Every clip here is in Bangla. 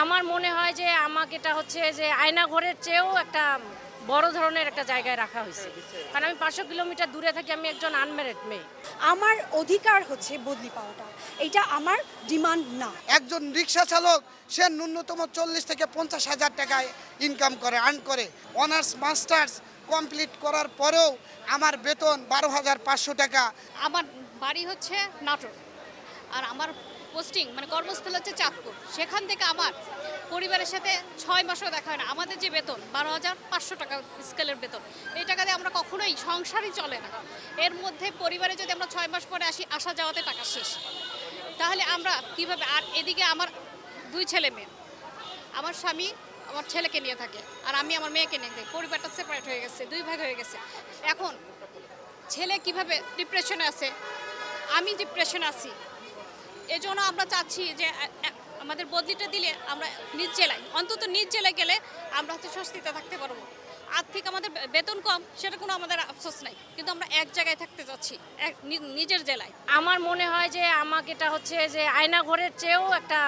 আমার মনে হয় যে আমাকে এটা হচ্ছে যে আয়নাঘরের চেয়েও একটা বড় ধরনের একটা জায়গায় রাখা হয়েছে, কারণ আমি 500 কিলোমিটার দূরে থাকি, আমি একজন আনম্যারিড মেয়ে। আমার অধিকার হচ্ছে বদলি পাওয়াটা, এটা আমার ডিমান্ড না। একজন রিক্সা চালক সে ন্যূনতম 40 থেকে 50,000 টাকায় ইনকাম করে, আর্ন করে। অনার্স মাস্টার্স কমপ্লিট করার পরেও আমার বেতন 12,500 টাকা। আমার বাড়ি হচ্ছে নাটোর, আর আমার পোস্টিং মানে কর্মস্থল হচ্ছে চাঁদপুর। সেখান থেকে আমার পরিবারের সাথে 6 মাসও দেখা হয় না। আমাদের যে বেতন 12,500 টাকা স্কেলের বেতন, এই টাকা দিয়ে আমরা কখনোই সংসারই চলে না। এর মধ্যে পরিবারে যদি আমরা 6 মাস পরে আসা যাওয়াতে টাকা শেষ, তাহলে আমরা কিভাবে? আর এদিকে আমার 2 ছেলে মেয়ে, আমার স্বামী আমার ছেলেকে নিয়ে থাকে, আর আমি আমার মেয়েকে নিয়ে থাকি। পরিবারটা সেপারেট হয়ে গেছে, 2 ভাগ হয়ে গেছে। এখন ছেলে কিভাবে ডিপ্রেশনে আছে, আমি ডিপ্রেশনে আছি। এজন্য আমরা চাচ্ছি যে আমাদের বদলিটা দিলে আমরা নিজ জেলায়, অন্তত নিজ জেলায় গেলে আমরা হচ্ছে স্বস্তিতে থাকতে পারবো। আর্থিক আমাদের বেতন কম, সেটা কোনো আমাদের আফসোস নাই, কিন্তু আমরা এক জায়গায় থাকতে চাচ্ছি, নিজের জেলায়। আমার মনে হয় যে আমাকে এটা হচ্ছে যে আয়নাঘরের চেয়েও একটা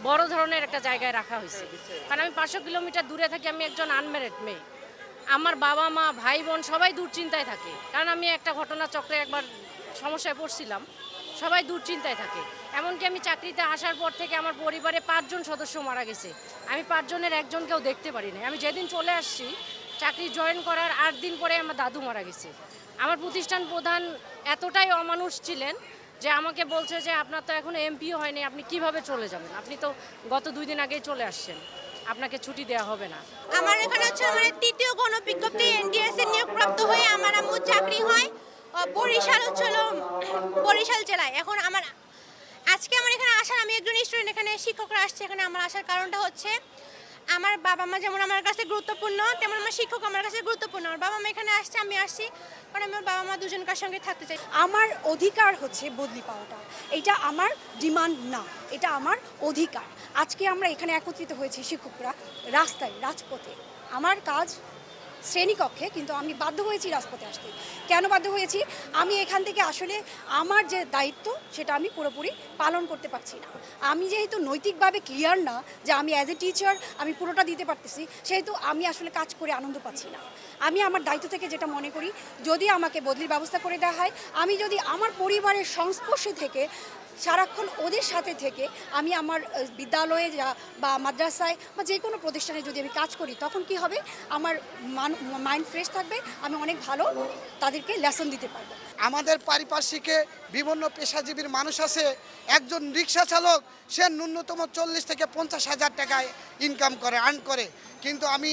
বড় ধরনের একটা জায়গায় রাখা হয়েছে, কারণ আমি 500 কিলোমিটার দূরে থাকি, আমি একজন আনম্যারিড মেয়ে। আমার বাবা মা ভাই বোন সবাই দুশ্চিন্তায় থাকে, কারণ আমি একটা ঘটনা চক্রে একবার সমস্যায় পড়ছিলাম। সবাই দুশ্চিন্তায় থাকে, এমনকি আমি চাকরিতে আসার পর থেকে আমার পরিবারে 5 জন সদস্য মারা গেছে। আমি 5 জনের একজনকেও দেখতে পারি না। আমি যেদিন চলে আসছি চাকরি জয়েন করার 8 দিন পরে আমার দাদু মারা গেছে। আমার প্রতিষ্ঠান প্রধান এতটাই অমানুষ ছিলেন যে আমাকে বলছে যে আপনার তো এখনো এমপিও হয়নি, আপনি কিভাবে চলে যাবেন? আপনি তো গত 2 দিন আগেই চলে আসছেন, আপনাকে ছুটি দেওয়া হবে না। আমার এখানে হচ্ছে আমার তৃতীয় গণবিজ্ঞপ্তি এনটিএস এ নিয়োগপ্রাপ্ত হয়ে আমার আম্মু চাকরি হয় বরিশাল বরিশাল জেলায়। এখন আজকে আমার এখানে আসার, আমি একজন স্টুডেন্ট, এখানে শিক্ষকরা আসছে। এখানে আমার আসার কারণটা হচ্ছে আমার বাবা মা যেমন আমার কাছে গুরুত্বপূর্ণ, তেমন আমার শিক্ষক আমার কাছে গুরুত্বপূর্ণ। আমার বাবা মা এখানে আসছে, আমি আসছি কারণ আমার বাবা মা দুজনকার সঙ্গে থাকতে চাই। আমার অধিকার হচ্ছে বদলি পাওয়াটা, এটা আমার ডিমান্ড না, এটা আমার অধিকার। আজকে আমরা এখানে একত্রিত হয়েছি শিক্ষকরা রাস্তায়, রাজপথে। আমার কাজ শ্রেণীকক্ষে, কিন্তু আমি বাধ্য হয়েছি রাজপথে আসতে। কেন বাধ্য হয়েছি? আমি এখান থেকে আসলে আমার যে দায়িত্ব সেটা আমি পুরোপুরি পালন করতে পারছি না। আমি যেহেতু নৈতিকভাবে ক্লিয়ার না যে আমি অ্যাজ এ টিচার আমি পুরোটা দিতে পারতেছি, সেহেতু আমি আসলে কাজ করে আনন্দ পাচ্ছি না। আমি আমার দায়িত্ব থেকে যেটা মনে করি, যদি আমাকে বদলির ব্যবস্থা করে দেওয়া হয়, আমি যদি আমার পরিবারের সংস্পর্শে থেকে সারাক্ষণ ওদের সাথে থেকে আমি আমার বিদ্যালয়ে বা মাদ্রাসায় বা যে কোনো প্রতিষ্ঠানে যদি আমি কাজ করি, তখন কি হবে? আমার মাইন্ড ফ্রেশ থাকবে, আমি অনেক ভালো তাদেরকে লেসন দিতে পারবো। আমাদের পারিপার্শ্বিকে বিভিন্ন পেশাজীবীর মানুষ আছে। একজন রিক্সা চালক সে ন্যূনতম 40 থেকে 50,000 টাকায় ইনকাম করে, আর্ন করে। কিন্তু আমি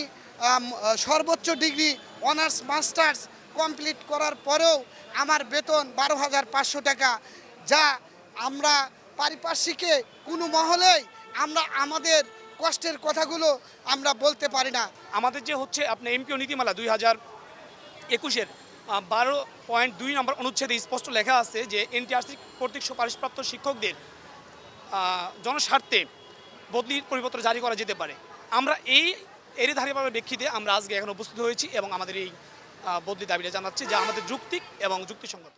সর্বোচ্চ ডিগ্রি অনার্স মাস্টার্স কমপ্লিট করার পরেও আমার বেতন 12,500 টাকা, যা আমরা পারিপার্শ্বিকে কোনো মহলেই আমরা আমাদের কষ্টের কথাগুলো আমরা বলতে পারি না। আমাদের যে হচ্ছে আপনার এমপিও নীতিমালা 2021-এর 12.2 নম্বর অনুচ্ছেদে স্পষ্ট লেখা আছে যে এনটিআরসি কর্তৃক সুপারিশপ্রাপ্ত শিক্ষকদের জনস্বার্থে বদলির পরিপত্র জারি করা যেতে পারে। আমরা এরই ধারাবাহিক প্রেক্ষিতে আমরা আজকে এখানে উপস্থিত হয়েছি এবং আমাদের এই বদলি দাবিটা জানাচ্ছি, যা আমাদের যৌক্তিক এবং যুক্তিসঙ্গত।